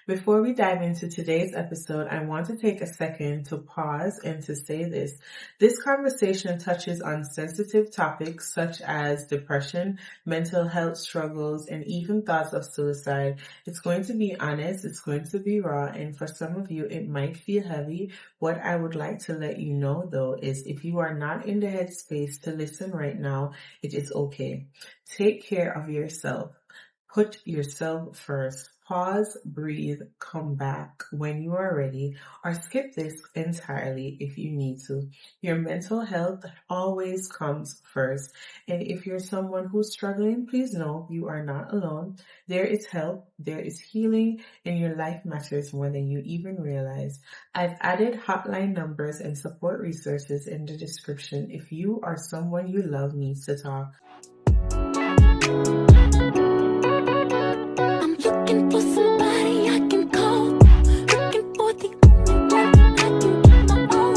Before we dive into today's episode, I want to take a second to pause and to say this. This conversation touches on sensitive topics such as depression, mental health struggles, and even thoughts of suicide. It's going to be honest, it's going to be raw, and for some of you, it might feel heavy. What I would like to let you know though is if you are not in the headspace to listen right now, it is okay. Take care of yourself. Put yourself first. Pause, breathe, come back when you are ready, or skip this entirely if you need to. Your mental health always comes first. And if you're someone who's struggling, please know you are not alone. There is help, there is healing, and your life matters more than you even realize. I've added hotline numbers and support resources in the description if you or someone you love needs to talk. Looking for somebody I can call. Looking for the only one I can get my own.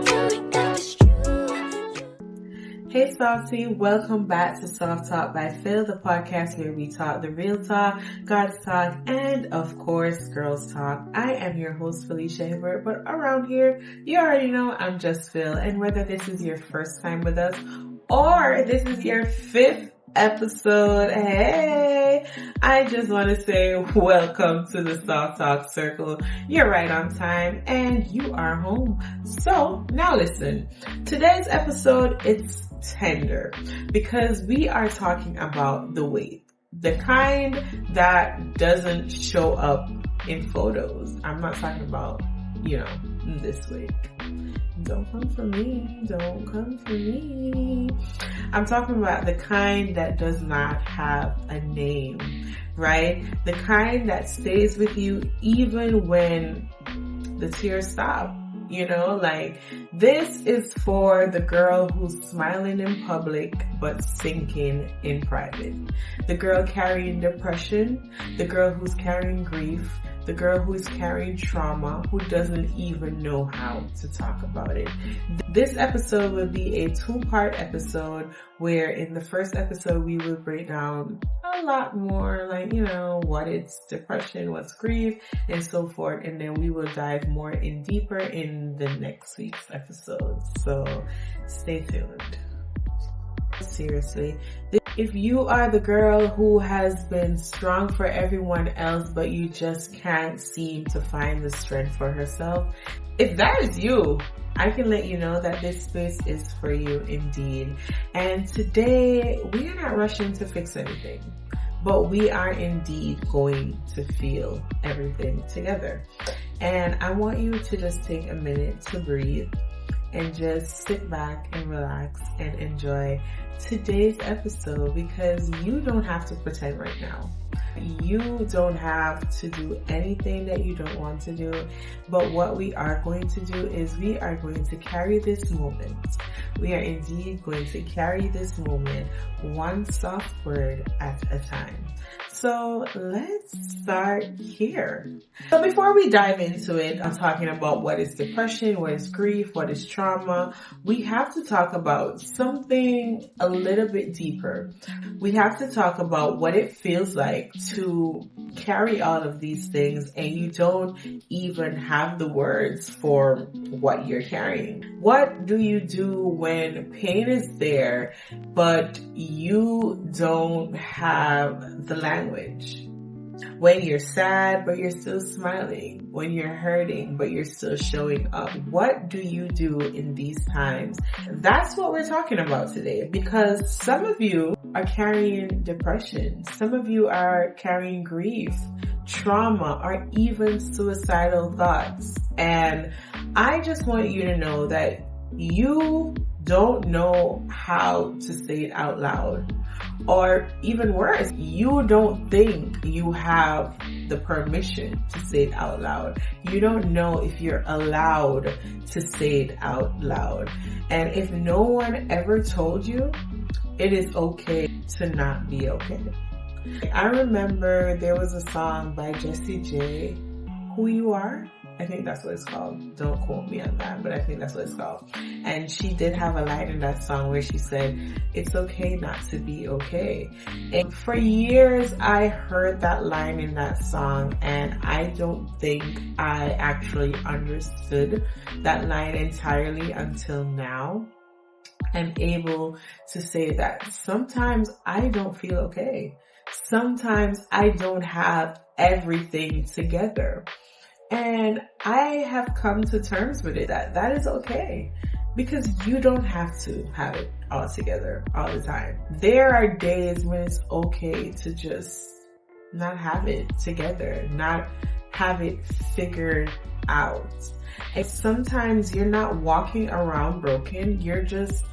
Tell me that it's true. Hey Softie, welcome back to Soft Talk by Phil, the podcast where we talk the real talk, God's talk, and of course, girls talk. I am your host, Felicia Hibbert, but around here, you already know I'm just Phil. And whether this is your first time with us or this is your fifth episode, hey, I just want to say welcome to the Soft Talk Circle. You're right on time and you are home. So now listen, today's episode, it's tender because we are talking about the weight, the kind that doesn't show up in photos. I'm not talking about, this week. Don't come for me. Don't come for me. I'm talking about the kind that does not have a name, right? The kind that stays with you even when the tears stop. This is for the girl who's smiling in public but sinking in private. The girl carrying depression, the girl who's carrying grief, the girl who is carrying trauma, who doesn't even know how to talk about it. This episode will be a two-part episode where in the first episode we will break down a lot more what is depression, what's grief, and so forth. And then we will dive more in deeper in the next week's episode. So stay tuned. Seriously, if you are the girl who has been strong for everyone else, but you just can't seem to find the strength for herself, if that is you, I can let you know that this space is for you indeed. And today, we are not rushing to fix anything, but we are indeed going to feel everything together. And I want you to just take a minute to breathe and just sit back and relax and enjoy today's episode, because you don't have to pretend right now. You don't have to do anything that you don't want to do. But what we are going to do is we are going to carry this moment. We are indeed going to carry this moment one soft word at a time. So let's start here. So before we dive into it, I'm talking about what is depression, what is grief, what is trauma. We have to talk about something a little bit deeper. We have to talk about what it feels like to carry all of these things and you don't even have the words for what you're carrying. What do you do when pain is there, but you don't have the language? When you're sad, but you're still smiling. When you're hurting, but you're still showing up. What do you do in these times? That's what we're talking about today, because some of you are carrying depression. Some of you are carrying grief, trauma, or even suicidal thoughts. And I just want you to know that you don't know how to say it out loud. Or even worse, you don't think you have the permission to say it out loud. You don't know if you're allowed to say it out loud. And if no one ever told you, it is okay to not be okay. I remember there was a song by Jessie J Who You Are. I think that's what it's called. Don't quote me on that, but I think that's what it's called. And she did have a line in that song where she said, it's okay not to be okay. And for years, I heard that line in that song, and I don't think I actually understood that line entirely until now. I'm able to say that sometimes I don't feel okay. Sometimes I don't have everything together. And I have come to terms with it that is okay, because you don't have to have it all together all the time. There are days when it's okay to just not have it together, not have it figured out. And sometimes you're not walking around broken, you're just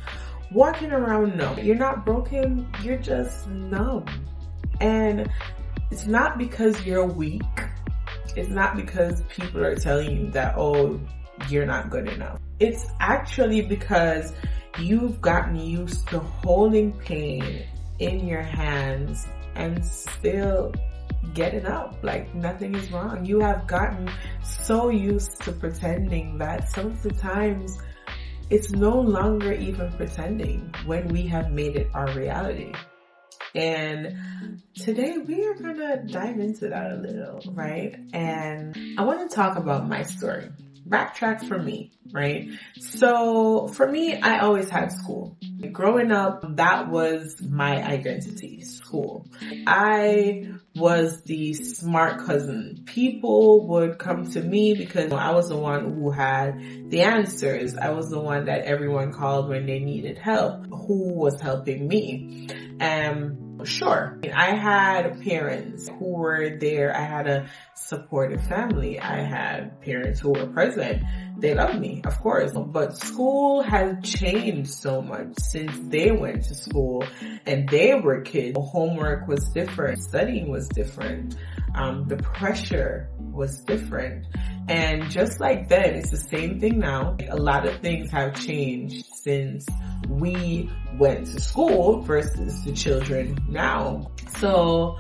walking around numb. You're not broken, you're just numb. And it's not because you're weak. It's not because people are telling you that, oh, you're not good enough. It's actually because you've gotten used to holding pain in your hands and still getting up like nothing is wrong. You have gotten so used to pretending that some of the times it's no longer even pretending when we have made it our reality. And today we are going to dive into that a little, right? And I want to talk about my story. Backtrack for me, right? So for me, I always had school. Growing up, that was my identity, school. I was the smart cousin. People would come to me because I was the one who had the answers. I was the one that everyone called when they needed help. Who was helping me? Sure, I had parents who were there. I had a supportive family. I had parents who were present. They loved me, of course. But school has changed so much since they went to school and they were kids. Homework was different. Studying was different. The pressure was different. And just like then, it's the same thing now. A lot of things have changed since we went to school versus the children now. So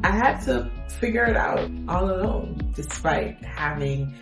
I had to figure it out all alone. Despite having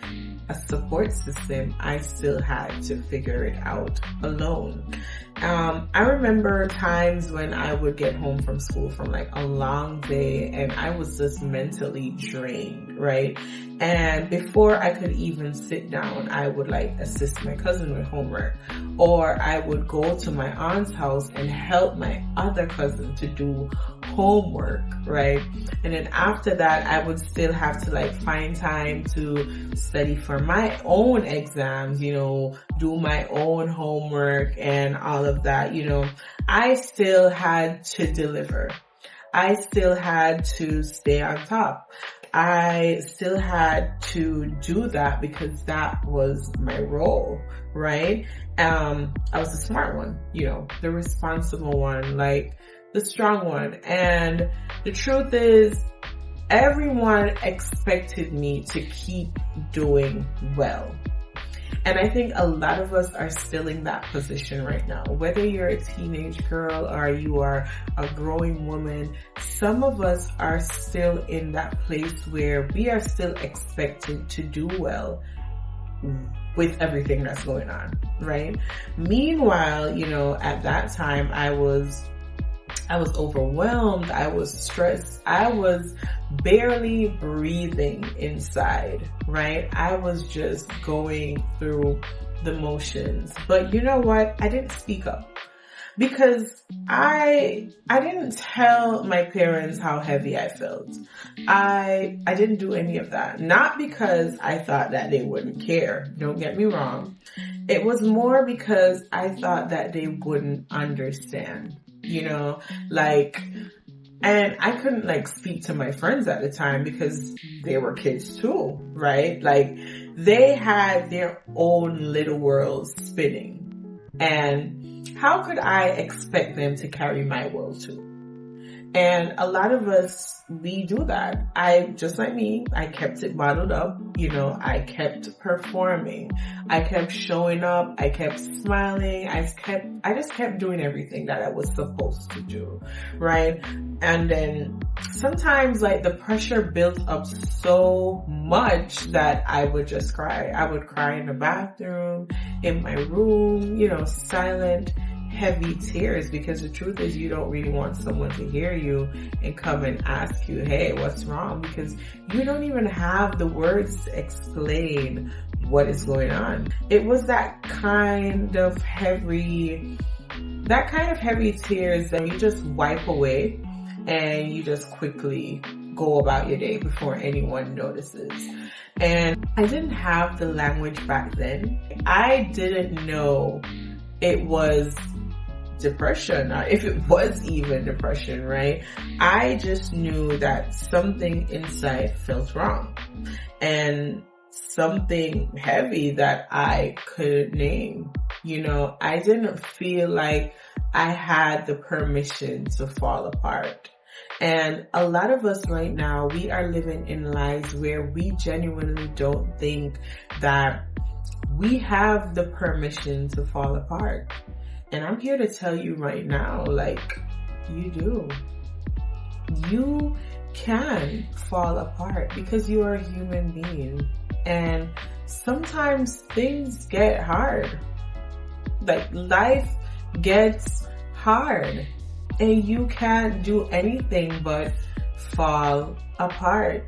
a support system, I still had to figure it out alone. I remember times when I would get home from school from like a long day and I was just mentally drained, right? And before I could even sit down, I would like assist my cousin with homework, or I would go to my aunt's house and help my other cousin to do homework, right? And then after that, I would still have to like find time to study for my own exams, you know, do my own homework and all of that, you know. I still had to deliver. I still had to stay on top. I still had to do that because that was my role, right? I was the smart one, you know, the responsible one, like the strong one. And the truth is, everyone expected me to keep doing well. And I think a lot of us are still in that position right now. Whether you're a teenage girl or you are a growing woman, some of us are still in that place where we are still expected to do well with everything that's going on, right? Meanwhile, you know, at that time I was overwhelmed. I was stressed. I was barely breathing inside, right? I was just going through the motions. But you know what? I didn't speak up because I didn't tell my parents how heavy I felt. I didn't do any of that. Not because I thought that they wouldn't care. Don't get me wrong. It was more because I thought that they wouldn't understand. You know, like, and I couldn't like speak to my friends at the time because they were kids too, right? Like they had their own little worlds spinning, and how could I expect them to carry my world too? And a lot of us, we do that. Just like me, I kept it bottled up. I kept performing. I kept showing up. I kept smiling. I just kept doing everything that I was supposed to do. Right. And then sometimes like the pressure built up so much that I would just cry. I would cry in the bathroom, in my room, silent, heavy tears, because the truth is you don't really want someone to hear you and come and ask you, hey, what's wrong? Because you don't even have the words to explain what is going on. It was that kind of heavy tears that you just wipe away and you just quickly go about your day before anyone notices. And I didn't have the language back then. I didn't know it was depression, or if it was even depression, right? I just knew that something inside felt wrong and something heavy that I couldn't name. I didn't feel like I had the permission to fall apart. And a lot of us right now, we are living in lives where we genuinely don't think that we have the permission to fall apart. And I'm here to tell you right now, like, you do. You can fall apart because you are a human being. And sometimes things get hard. Like, life gets hard. And you can't do anything but fall apart,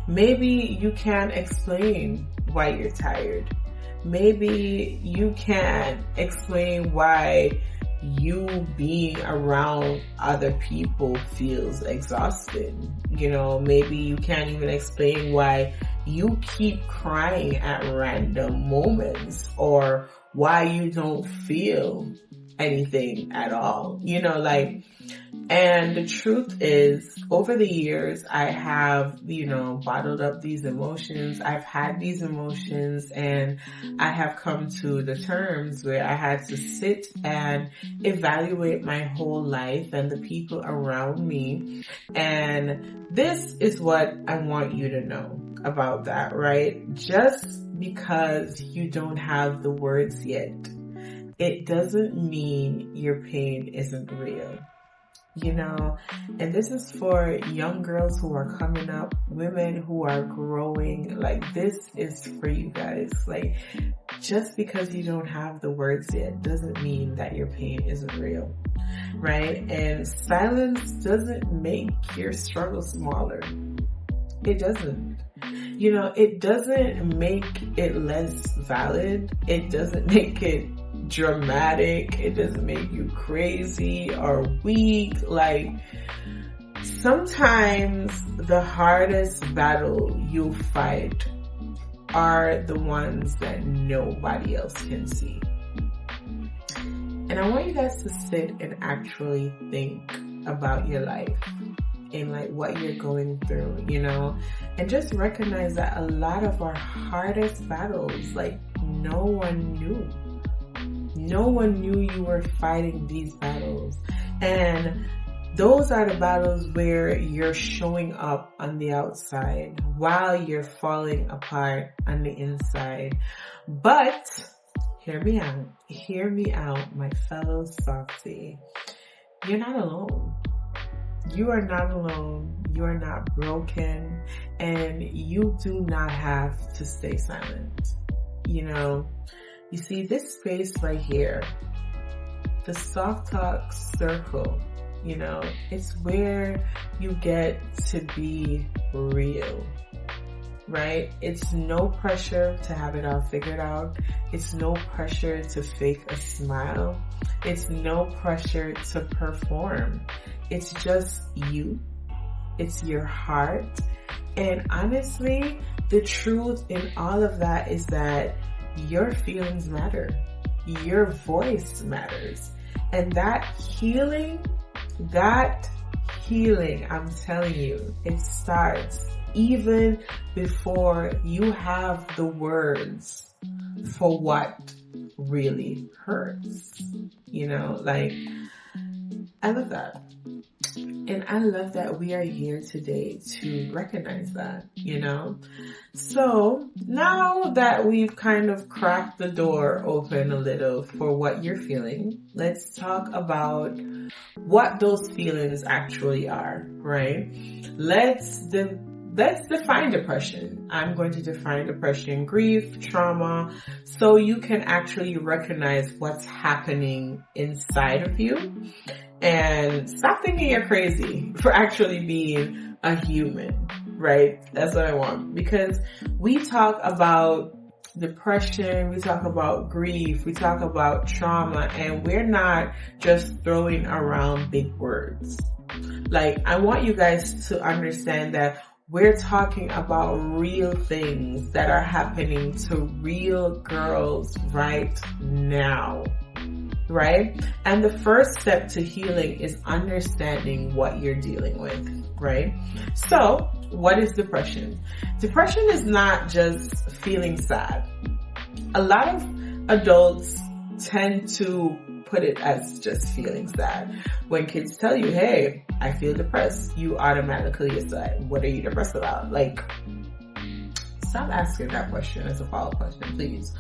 Maybe you can't explain why you're tired. Maybe you can't explain why you being around other people feels exhausting. Maybe you can't even explain why you keep crying at random moments, or why you don't feel anything at all. And the truth is, over the years, I have, bottled up these emotions. I've had these emotions, and I have come to the terms where I had to sit and evaluate my whole life and the people around me. And this is what I want you to know about that, right? Just because you don't have the words yet, it doesn't mean your pain isn't real. And this is for young girls who are coming up, women who are growing. Like, this is for you guys. Like, just because you don't have the words yet doesn't mean that your pain isn't real, right? And silence doesn't make your struggle smaller. It doesn't. It doesn't make it less valid. It doesn't make it dramatic. It doesn't make you crazy or weak. Like, sometimes the hardest battle you fight are the ones that nobody else can see. And I want you guys to sit and actually think about your life and like what you're going through, and just recognize that a lot of our hardest battles, like, no one knew. No one knew you were fighting these battles. And those are the battles where you're showing up on the outside while you're falling apart on the inside. But hear me out, my fellow Softie. You're not alone. You are not alone. You are not broken. And you do not have to stay silent. You see, this space right here, the Soft Talk Circle, it's where you get to be real, right? It's no pressure to have it all figured out. It's no pressure to fake a smile. It's no pressure to perform. It's just you. It's your heart. And honestly, the truth in all of that is that your feelings matter. Your voice matters. And that healing, I'm telling you, it starts even before you have the words for what really hurts. I love that. And I love that we are here today to recognize that, you know? So now that we've kind of cracked the door open a little for what you're feeling, let's talk about what those feelings actually are, right? Let's define depression. I'm going to define depression, grief, trauma, so you can actually recognize what's happening inside of you and stop thinking you're crazy for actually being a human, right? That's what I want. Because we talk about depression, we talk about grief, we talk about trauma, and we're not just throwing around big words. Like, I want you guys to understand that we're talking about real things that are happening to real girls right now, right? And the first step to healing is understanding what you're dealing with, right? So, what is depression? Depression is not just feeling sad. A lot of adults tend to put it as just feeling sad. When kids tell you, hey, I feel depressed, you automatically decide, what are you depressed about? Like, stop asking that question as a follow-up question, please.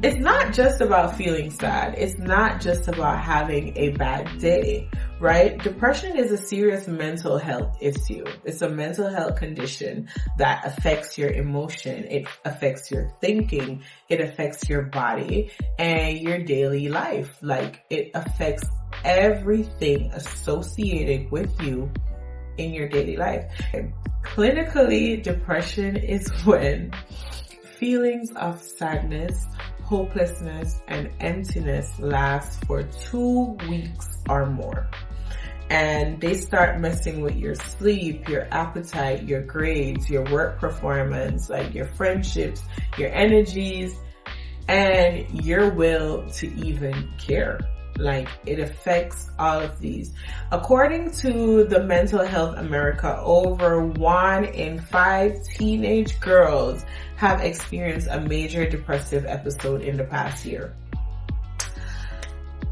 It's not just about feeling sad. It's not just about having a bad day, right? Depression is a serious mental health issue. It's a mental health condition that affects your emotion. It affects your thinking. It affects your body and your daily life. Like, it affects everything associated with you in your daily life. Clinically, depression is when feelings of sadness, hopelessness, and emptiness last for 2 weeks or more. And they start messing with your sleep, your appetite, your grades, your work performance, like your friendships, your energies, and your will to even care. Like, it affects all of these. According to the Mental Health America, over 1 in 5 teenage girls have experienced a major depressive episode in the past year.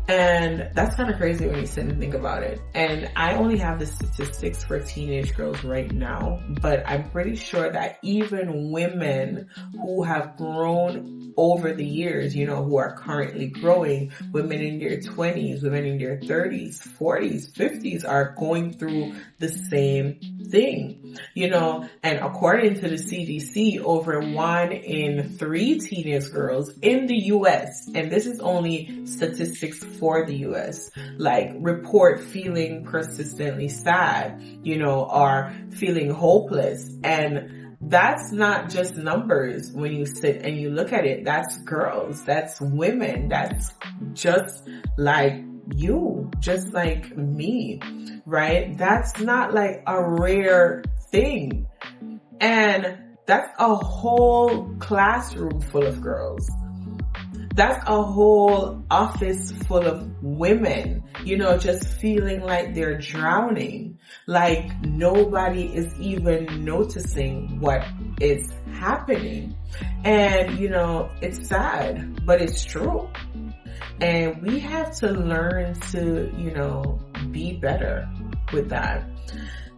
And that's kind of crazy when you sit and think about it. And I only have the statistics for teenage girls right now, but I'm pretty sure that even women who have grown over the years, you know, who are currently growing, women in their 20s, women in their 30s, 40s, 50s are going through the same thing, you know. And according to the CDC, over 1 in 3 teenage girls in the US, and this is only statistics for the US, like, report feeling persistently sad, you know, or feeling hopeless. And that's not just numbers when you sit and you look at it. That's girls, that's women, that's just like you, just like me, right? That's not like a rare thing. And that's a whole classroom full of girls. That's a whole office full of women, you know, just feeling like they're drowning. Like, nobody is even noticing what is happening. And, you know, it's sad, but it's true. And we have to learn to, you know, be better with that.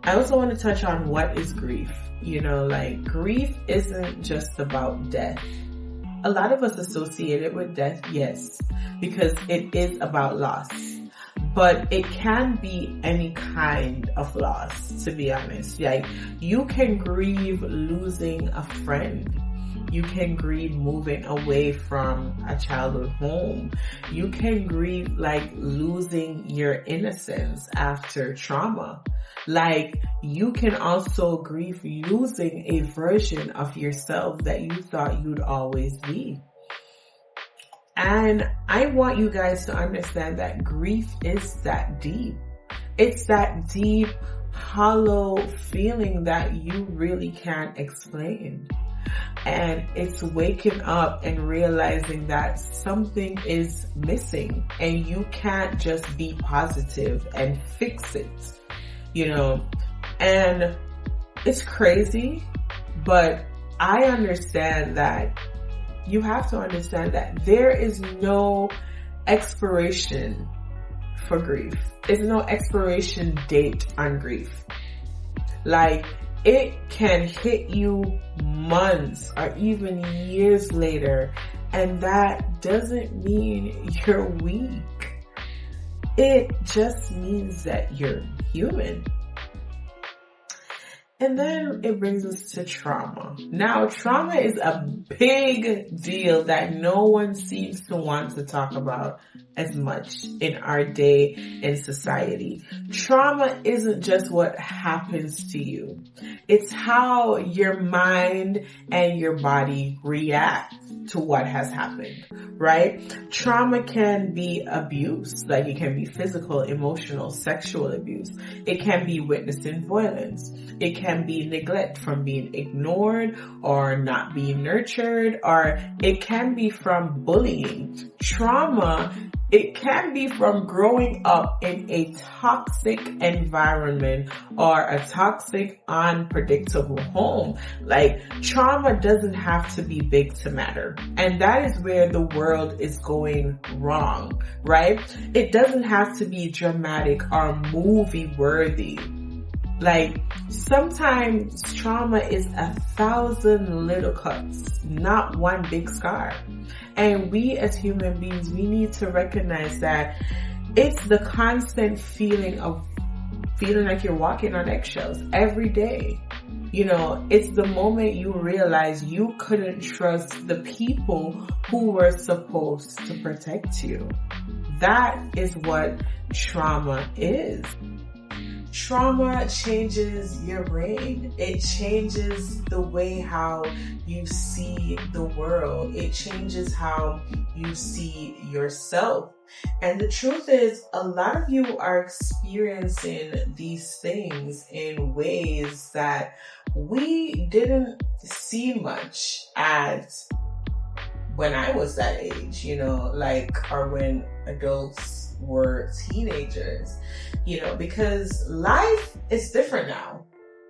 I also want to touch on what is grief. You know, like, grief isn't just about death. A lot of us associate it with death, yes, because it is about loss. But it can be any kind of loss, to be honest. Like, you can grieve losing a friend. You can grieve moving away from a childhood home. You can grieve, like, losing your innocence after trauma. Like, you can also grieve losing a version of yourself that you thought you'd always be. And I want you guys to understand that grief is that deep. It's that deep, hollow feeling that you really can't explain. And it's waking up and realizing that something is missing and you can't just be positive and fix it, you know. And it's crazy, but I understand that you have to understand that there is no expiration for grief. is no expiration date on grief. Like, it can hit you months or even years later, and that doesn't mean you're weak. It just means that you're human. And then it brings us to trauma. Now, trauma is a big deal that no one seems to want to talk about as much in our day in society. Trauma isn't just what happens to you. It's how your mind and your body react to what has happened, right? Trauma can be abuse, like it can be physical, emotional, sexual abuse. It can be witnessing violence. It can be neglect from being ignored or not being nurtured, or it can be from bullying. Trauma, it can be from growing up in a toxic environment or a toxic, unpredictable home. Like, trauma doesn't have to be big to matter. And that is where the world is going wrong, right? It doesn't have to be dramatic or movie worthy. Like, sometimes trauma is 1,000 little cuts, not one big scar. And we as human beings, we need to recognize that it's the constant feeling of feeling like you're walking on eggshells every day. You know, it's the moment you realize you couldn't trust the people who were supposed to protect you. That is what trauma is. Trauma changes your brain. It changes the way how you see the world. It changes how you see yourself. And the truth is, a lot of you are experiencing these things in ways that we didn't see much as when I was that age, you know, like, or when adults were teenagers, you know, because life is different now.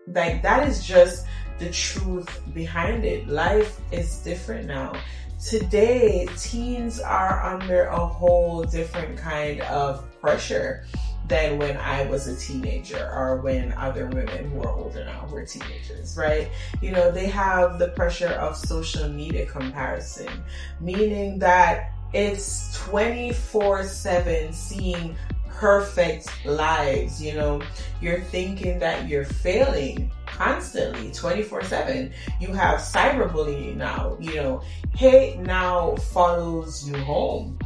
Like, that is just the truth behind it. Life is different now. Today, teens are under a whole different kind of pressure than when I was a teenager or when other women who are older now were teenagers, right? You know, they have the pressure of social media comparison, meaning that it's 24/7 seeing perfect lives, you know. You're thinking that you're failing constantly, 24/7. You have cyberbullying now, you know. Hate now follows you home.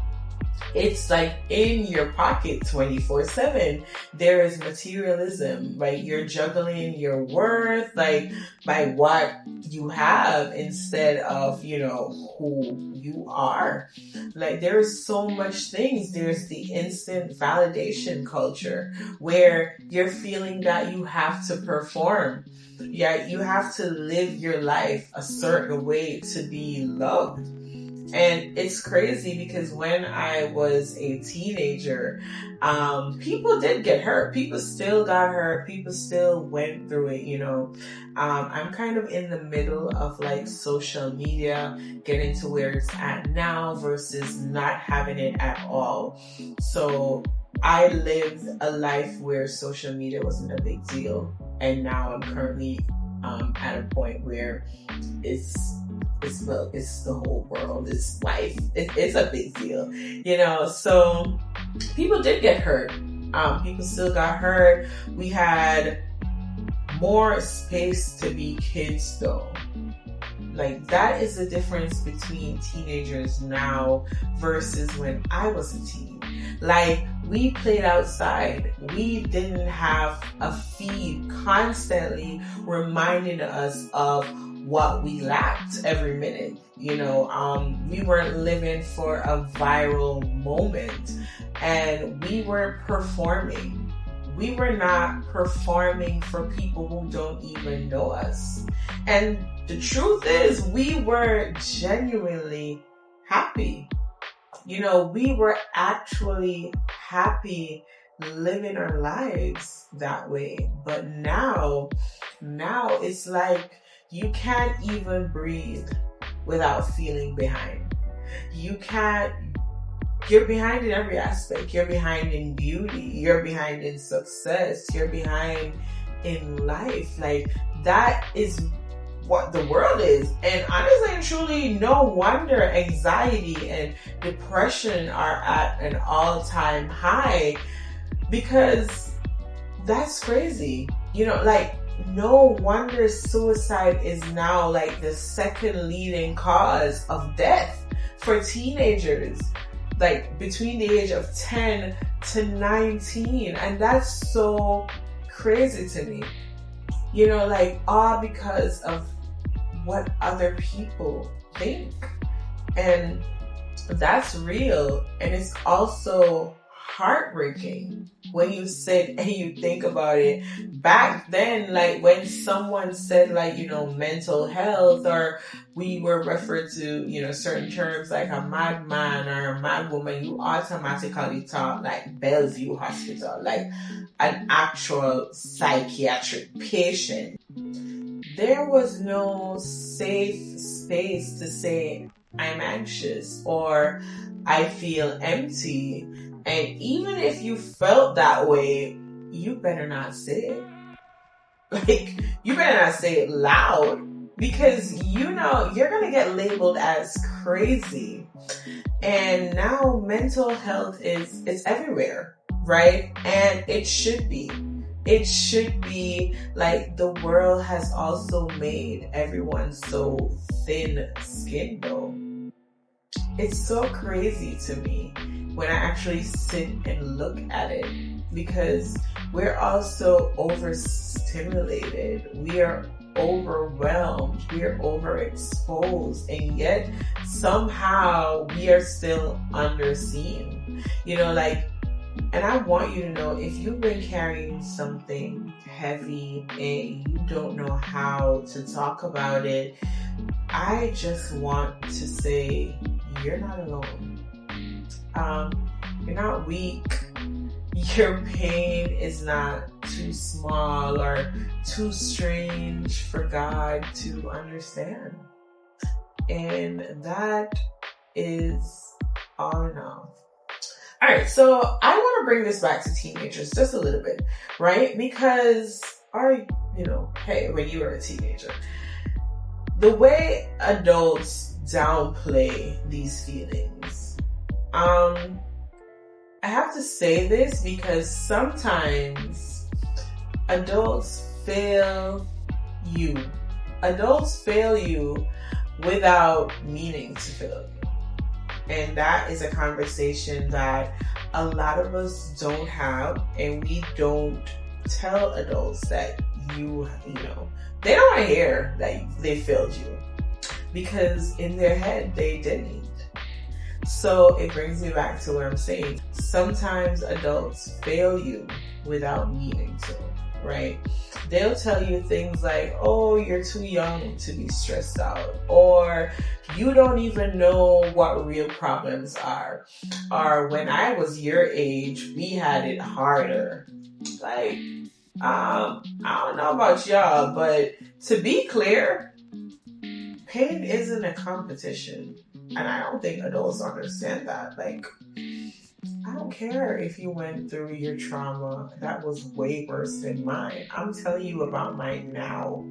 It's like in your pocket 24/7. There is materialism, right? You're juggling your worth, like, by what you have instead of, you know, who you are. Like, there's so much things. There's the instant validation culture where you're feeling that you have to perform. Yeah, you have to live your life a certain way to be loved. And it's crazy because when I was a teenager, people did get hurt. People still got hurt. People still went through it, you know. I'm kind of in the middle of like social media, getting to where it's at now versus not having it at all. So I lived a life where social media wasn't a big deal. And now I'm currently at a point where it's the whole world. It's life. It's a big deal, you know. So people did get hurt. People still got hurt. We had more space to be kids, though. Like, that is the difference between teenagers now versus when I was a teen. Like, we played outside. We didn't have a feed constantly reminding us of what we lacked every minute. You know, we weren't living for a viral moment, and we weren't performing. We were not performing for people who don't even know us. And the truth is, we were genuinely happy. You know, we were actually happy living our lives that way. But now it's like you can't even breathe without feeling behind. You can't You're behind in every aspect. You're behind in beauty. You're behind in success. You're behind in life. Like, that is what the world is. And honestly and truly, no wonder anxiety and depression are at an all-time high, because that's crazy. You know, like, no wonder suicide is now like the second leading cause of death for teenagers, like between the age of 10 to 19. And that's so crazy to me. You know, like, all because of what other people think. And that's real. And it's also heartbreaking when you sit and you think about it. Back then, like, when someone said, like, you know, mental health, or we were referred to, you know, certain terms like a madman or a mad woman, you automatically thought like Bellevue Hospital, like an actual psychiatric patient. There was no safe space to say, I'm anxious, or I feel empty. And even if you felt that way, you better not say it. Like, you better not say it loud, because, you know, you're going to get labeled as crazy. And now mental health is everywhere, right? And it should be. It should be. Like, the world has also made everyone so thin-skinned, though. It's so crazy to me when I actually sit and look at it, because we're also overstimulated. We are overwhelmed. We are overexposed. And yet somehow we are still underseen. You know, like, and I want you to know, if you've been carrying something heavy and you don't know how to talk about it, I just want to say, you're not alone. You're not weak. Your pain is not too small or too strange for God to understand. And that is all enough. All right, so I want to bring this back to teenagers just a little bit, right? Because, you know, hey, when you were a teenager, the way adults downplay these feelings, I have to say this because sometimes adults fail you. Adults fail you without meaning to fail you. And that is a conversation that a lot of us don't have, and we don't tell adults that you know, they don't want to hear that they failed you, because in their head they didn't. So it brings me back to what I'm saying. Sometimes adults fail you without meaning to, right? They'll tell you things like, oh, you're too young to be stressed out, or you don't even know what real problems are, or when I was your age, we had it harder. Like, I don't know about y'all, but to be clear, pain isn't a competition. And I don't think adults understand that. Like, I don't care if you went through your trauma that was way worse than mine. I'm telling you about mine now.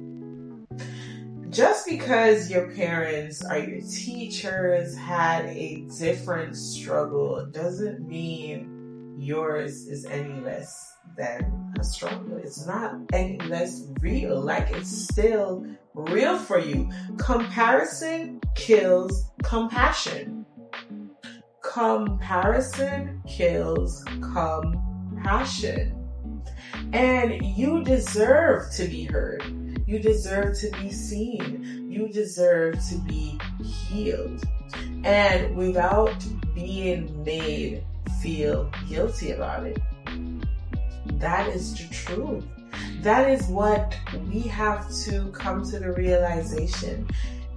Just because your parents or your teachers had a different struggle doesn't mean yours is any less than a struggle. It's not any less real. Like, it's still real for you. Comparison kills compassion. Comparison kills compassion. And you deserve to be heard. You deserve to be seen. You deserve to be healed. And without being made feel guilty about it. That is the truth. That is what we have to come to the realization.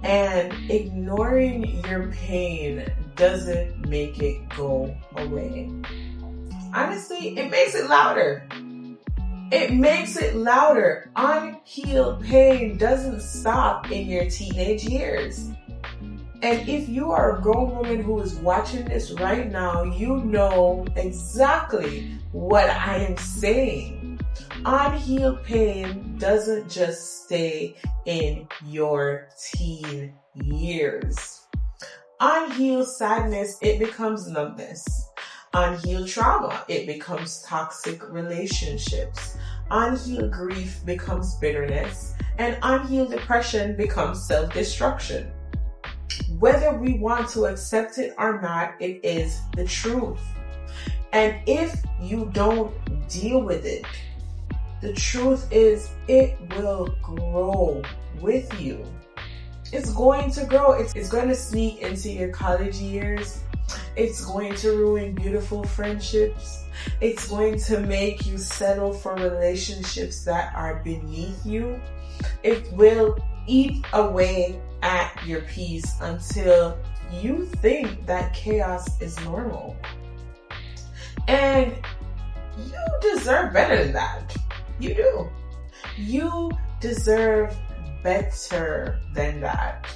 And ignoring your pain doesn't make it go away. Honestly, it makes it louder. It makes it louder. Unhealed pain doesn't stop in your teenage years. And if you are a grown woman who is watching this right now, you know exactly what I am saying. Unhealed pain doesn't just stay in your teen years. Unhealed sadness, it becomes numbness. Unhealed trauma, it becomes toxic relationships. Unhealed grief becomes bitterness. And unhealed depression becomes self-destruction. Whether we want to accept it or not, it is the truth. And if you don't deal with it, the truth is it will grow with you. It's going to grow. It's going to sneak into your college years. It's going to ruin beautiful friendships. It's going to make you settle for relationships that are beneath you. It will eat away at your peace until you think that chaos is normal. And you deserve better than that. You do. You deserve better than that.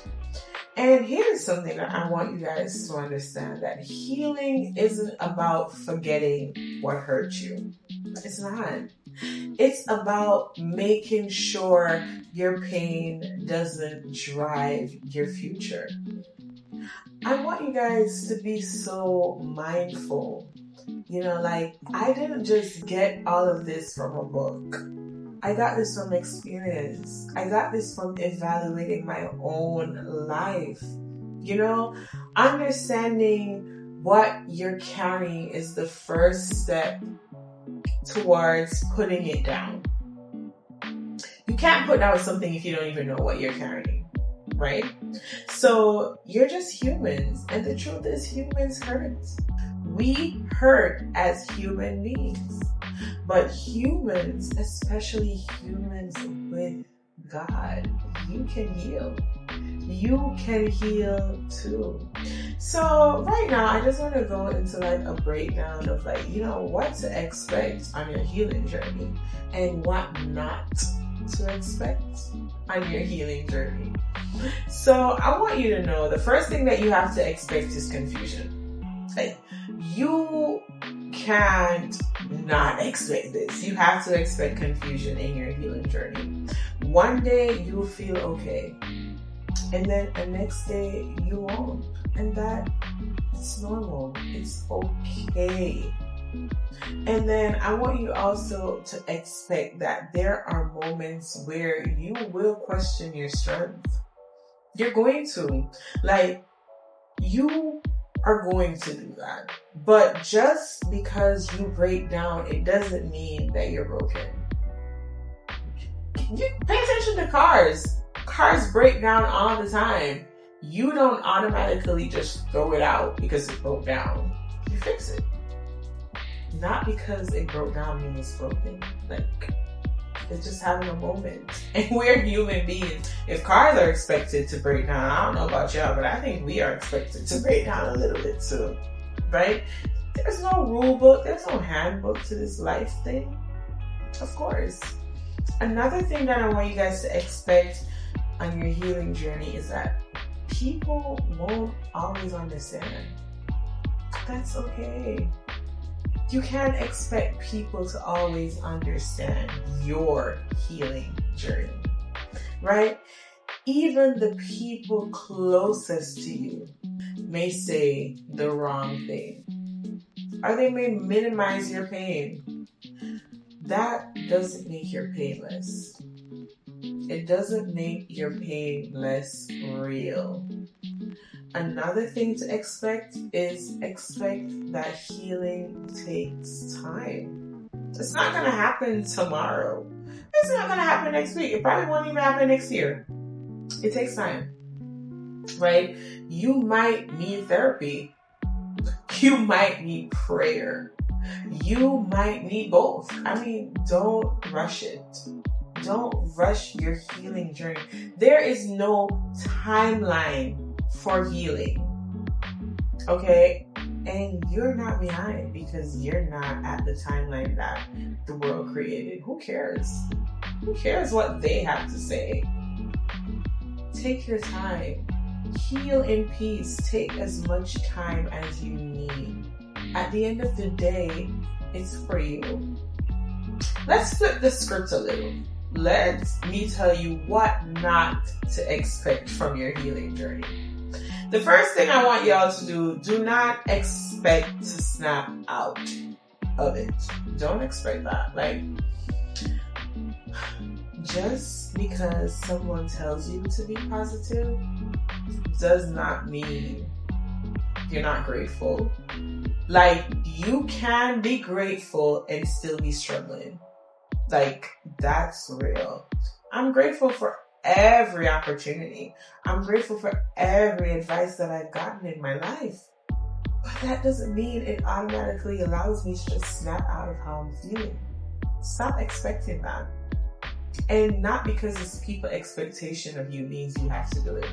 And here's something that I want you guys to understand, that healing isn't about forgetting what hurt you. It's not. It's about making sure your pain doesn't drive your future. I want you guys to be so mindful. I didn't just get all of this from a book. I got this from experience. I got this from evaluating my own life. Understanding what you're carrying is the first step towards putting it down. You can't put down something if you don't even know what you're carrying, right? So you're just humans, and the truth is humans hurt. We hurt as human beings, but humans, especially humans with God, you can heal. You can heal too. So right now, I just want to go into a breakdown of what to expect on your healing journey and what not to expect on your healing journey. So I want you to know the first thing that you have to expect is confusion. You can't not expect this. You have to expect confusion in your healing journey. One day you'll feel okay, and then the next day you won't. And that is normal. It's okay. And then I want you also to expect that there are moments where you will question your strength. You're going to. You are going to do that. But just because you break down, it doesn't mean that you're broken. You pay attention to cars. Cars break down all the time. You don't automatically just throw it out because it broke down. You fix it. Not because it broke down means it's broken. It's just having a moment. And we're human beings. If cars are expected to break down, I don't know about y'all, but I think we are expected to break down a little bit too. Right? There's no rule book. There's no handbook to this life thing. Of course. Another thing that I want you guys to expect on your healing journey is that people won't always understand. That's okay. You can't expect people to always understand your healing journey, right? Even the people closest to you may say the wrong thing, or they may minimize your pain. That doesn't make your pain less. It doesn't make your pain less real. Another thing to expect is that healing takes time. It's not going to happen tomorrow. It's not going to happen next week. It probably won't even happen next year. It takes time, right? You might need therapy. You might need prayer. You might need both. Don't rush it. Don't rush your healing journey. There is no timeline for healing. Okay? And you're not behind because you're not at the timeline that the world created. Who cares? Who cares what they have to say? Take your time. Heal in peace. Take as much time as you need. At the end of the day, it's for you. Let's flip the script a little. Let me tell you what not to expect from your healing journey. The first thing I want y'all to do not expect to snap out of it. Don't expect that. Like, just because someone tells you to be positive does not mean you're not grateful. Like, you can be grateful and still be struggling. Like, that's real. I'm grateful for every opportunity. I'm grateful for every advice that I've gotten in my life. But that doesn't mean it automatically allows me to just snap out of how I'm feeling. Stop expecting that. And not because it's people's expectation of you means you have to do it.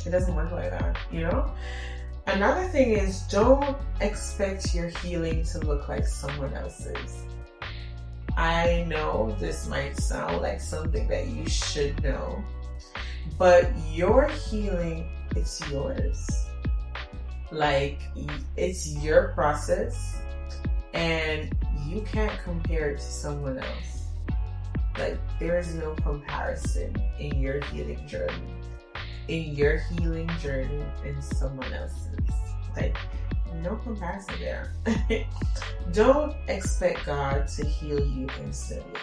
It doesn't work like that, you know? Another thing is, don't expect your healing to look like someone else's. I know this might sound like something that you should know, but your healing, it's yours. Like, it's your process, and you can't compare it to someone else. Like, there is no comparison in your healing journey. In your healing journey and someone else's. Like, no comparison there. Don't expect God to heal you instantly.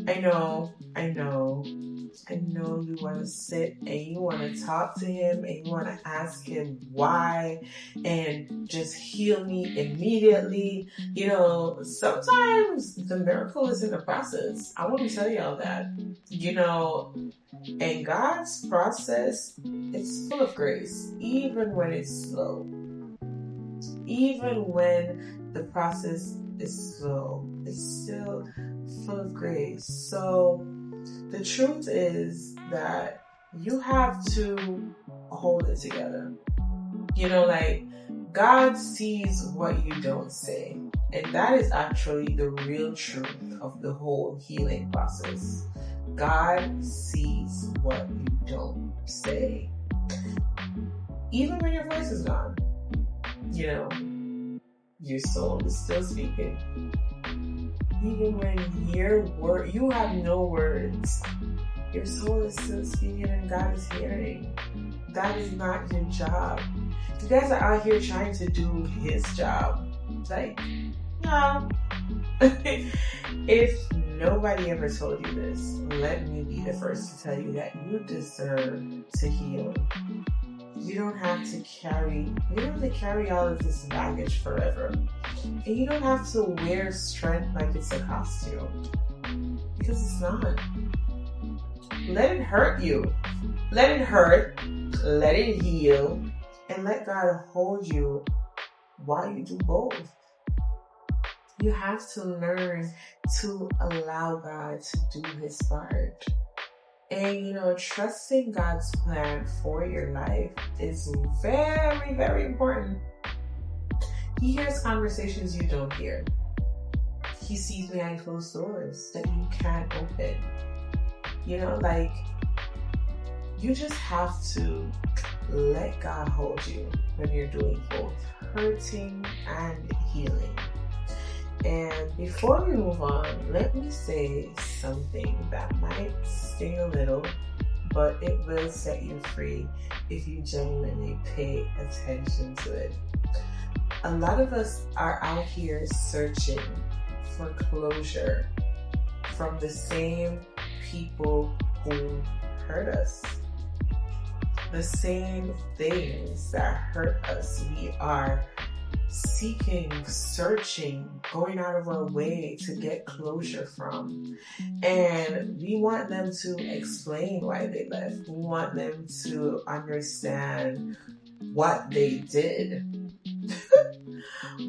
I know you want to sit and you want to talk to him and you want to ask him why and just heal me immediately. You know, sometimes the miracle is in the process. I want to tell y'all that. You know, and God's process, it's full of grace, even when it's slow. Even when the process is slow, it's still full of grace. So the truth is that you have to hold it together. You know, like, God sees what you don't say. And that is actually the real truth of the whole healing process. God sees what you don't say. Even when your voice is gone, you know, your soul is still speaking. Even when you have no words, your soul is still speaking and God is hearing. That is not your job. You guys are out here trying to do his job. Like, no. If nobody ever told you this, let me be the first to tell you that you deserve to heal. You don't have to carry all of this baggage forever. And you don't have to wear strength like it's a costume. Because it's not. Let it hurt you. Let it hurt. Let it heal. And let God hold you while you do both. You have to learn to allow God to do his part. And, you know, trusting God's plan for your life is very, very important. He hears conversations you don't hear. He sees behind closed doors that you can't open. You know, like, you just have to let God hold you when you're doing both hurting and healing. And before we move on, let me say something that might sting a little, but it will set you free if you genuinely pay attention to it. A lot of us are out here searching for closure from the same people who hurt us. The same things that hurt us, we are seeking, searching, going out of our way to get closure from. And we want them to explain why they left. We want them to understand what they did.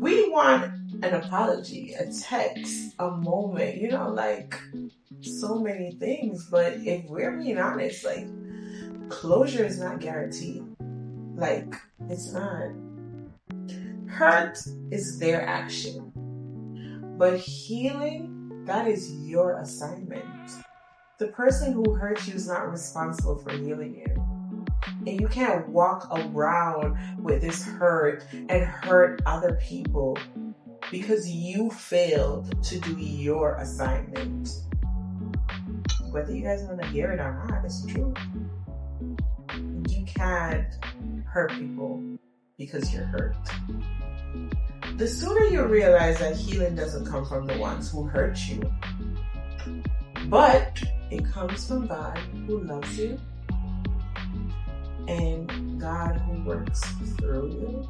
We want an apology, a text, a moment, you know, like so many things. But if we're being honest, like, closure is not guaranteed. Like, it's not. Hurt is their action. But healing, that is your assignment. The person who hurt you is not responsible for healing you. And you can't walk around with this hurt and hurt other people because you failed to do your assignment. Whether you guys want to hear it or not, it's true. You can't hurt people because you're hurt. The sooner you realize that healing doesn't come from the ones who hurt you, but it comes from God who loves you and God who works through you,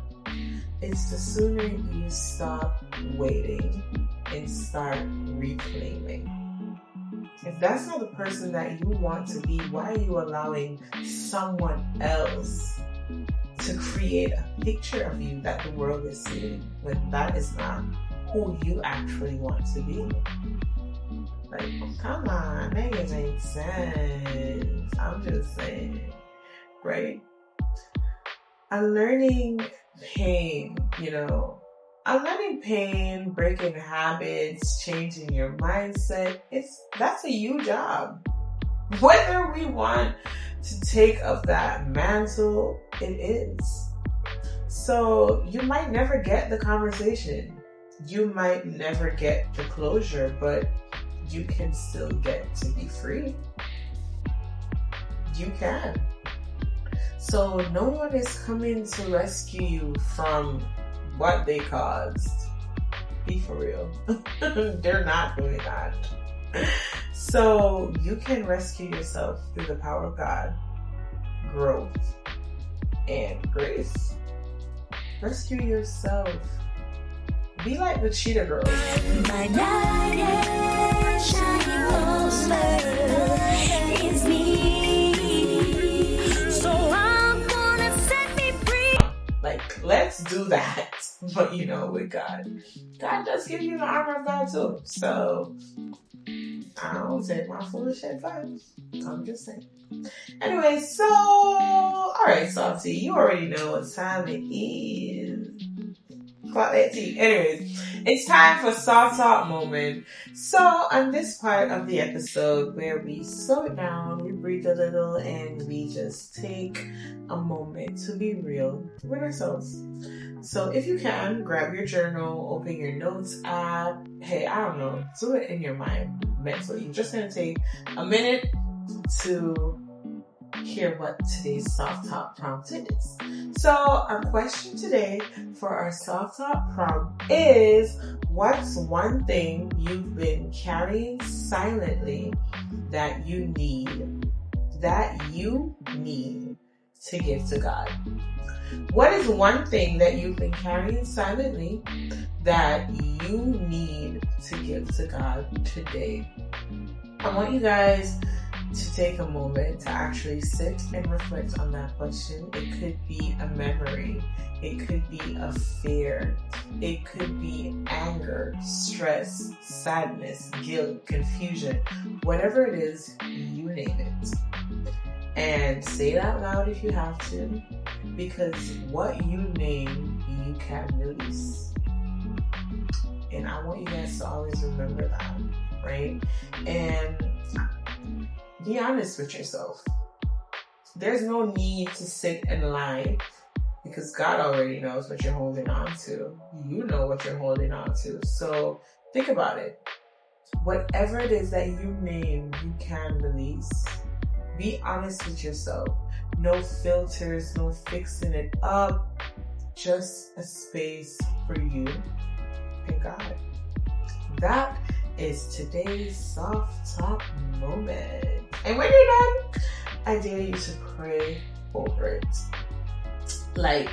it's the sooner you stop waiting and start reclaiming. If that's not the person that you want to be, why are you allowing someone else to create a picture of you that the world is seeing when that is not who you actually want to be? Like, come on, make it make sense. I'm just saying, right? Unlearning pain, unlearning pain, breaking habits, changing your mindset, that's a huge job. Whether we want to take up that mantle, it is. So you might never get the conversation. You might never get the closure, but you can still get to be free. You can. So no one is coming to rescue you from what they caused. Be for real. They're not doing that. So you can rescue yourself through the power of God, growth, and grace. Rescue yourself. Be like the cheetah girls. My knight is shining over is me. So I'm gonna set me free. Like, let's do that. But with God. God does give you the armor of God too. So I don't take my foolish advice. I'm just saying. Anyway, so alright, Softie, you already know what time it is. Clock that tea. Anyways, it's time for Soft Talk moment. So on this part of the episode where we slow it down, we breathe a little, and we just take a moment to be real with ourselves. So if you can, grab your journal, open your notes app. Hey, I don't know, do it in your mind mentally. You're just going to take a minute to hear what today's Soft Talk prompt is. So our question today for our Soft Talk prompt is, what's one thing you've been carrying silently that you need to give to God? What is one thing that you've been carrying silently that you need to give to God today? I want you guys to take a moment to actually sit and reflect on that question. It could be a memory. It could be a fear. It could be anger, stress, sadness, guilt, confusion. Whatever it is, you name it. And say it out loud if you have to, because what you name, you can release. And I want you guys to always remember that, right? And be honest with yourself. There's no need to sit and lie, because God already knows what you're holding on to. You know what you're holding on to. So think about it. Whatever it is that you name, you can release. Be honest with yourself. No filters, no fixing it up. Just a space for you and God. That is today's Soft Talk moment. And when you're done, I dare you to pray over it. Like,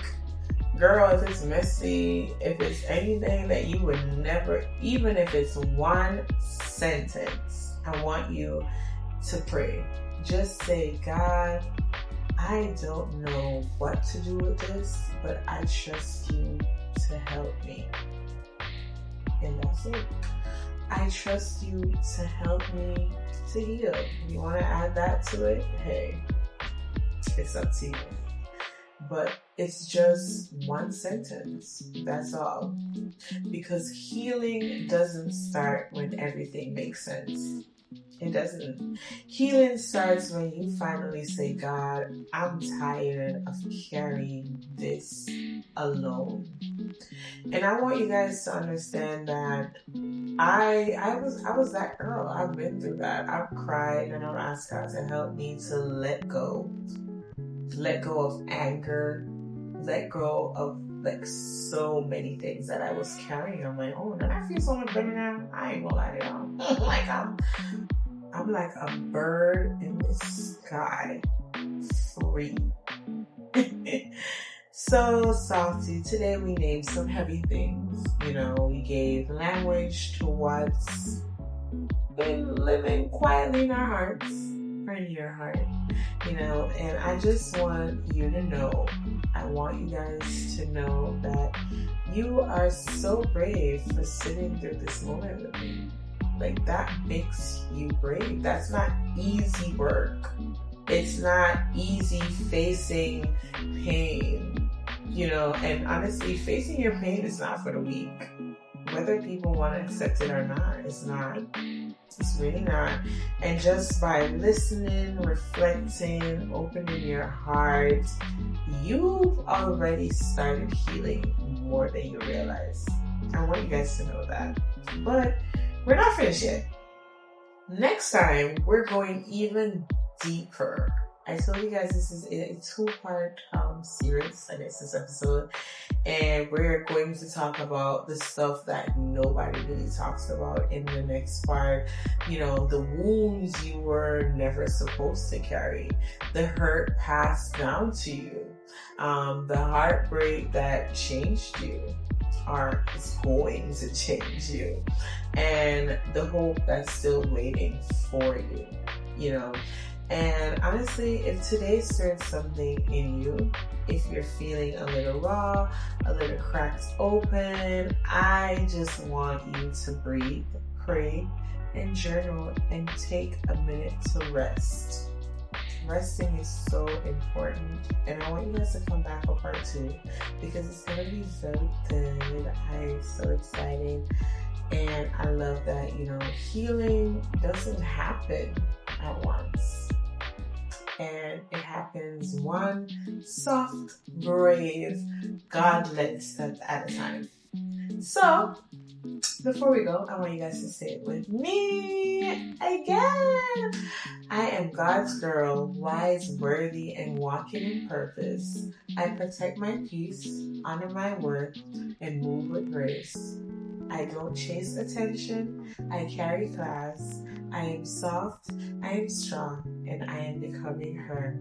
girl, if it's messy, if it's anything that you would never, even if it's one sentence, I want you to pray. Just say, God, I don't know what to do with this, but I trust you to help me. And that's it. I trust you to help me to heal. If you want to add that to it, hey, it's up to you. But it's just one sentence. That's all. Because healing doesn't start when everything makes sense. It doesn't. Healing starts when you finally say, God, I'm tired of carrying this alone. And I want you guys to understand that I was that girl. I've been through that. I've cried and I've asked God to help me to let go of anger, let go of like so many things that I was carrying on my own. And I feel so much better now. I ain't gonna lie to y'all. Like I'm like a bird in the sky, free. So, Softie, today we named some heavy things. You know, we gave language to what's been living quietly in our hearts, or in your heart, you know, and I just want you to know, I want you guys to know that you are so brave for sitting through this moment with me. Like, that makes you brave. That's not easy work. It's not easy facing pain, you know, and honestly, facing your pain is not for the weak. Whether people want to accept it or not, it's not. It's really not. And just by listening, reflecting, opening your heart, you've already started healing more than you realize. I want you guys to know that. But we're not finished yet. Next time, we're going even deeper. I told you guys this is a 2-part series, I guess, this episode. And we're going to talk about the stuff that nobody really talks about in the next part. You know, the wounds you were never supposed to carry, the hurt passed down to you, the heartbreak that changed you, or is going to change you, and the hope that's still waiting for you, you know. And honestly, if today stirred something in you, if you're feeling a little raw, a little cracked open, I just want you to breathe, pray, and journal, and take a minute to rest. Resting is so important, and I want you guys to come back for part 2 because it's going to be very good. I'm so excited, and I love that, you know, healing doesn't happen at once, and it happens one soft, brave, God-led step at a time. So, before we go, I want you guys to say it with me again. I am God's girl, wise, worthy, and walking in purpose. I protect my peace, honor my worth, and move with grace. I don't chase attention. I carry class. I am soft. I am strong, and I am becoming her.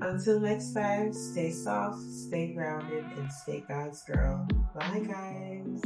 Until next time, stay soft, stay grounded, and stay God's girl. Bye, guys.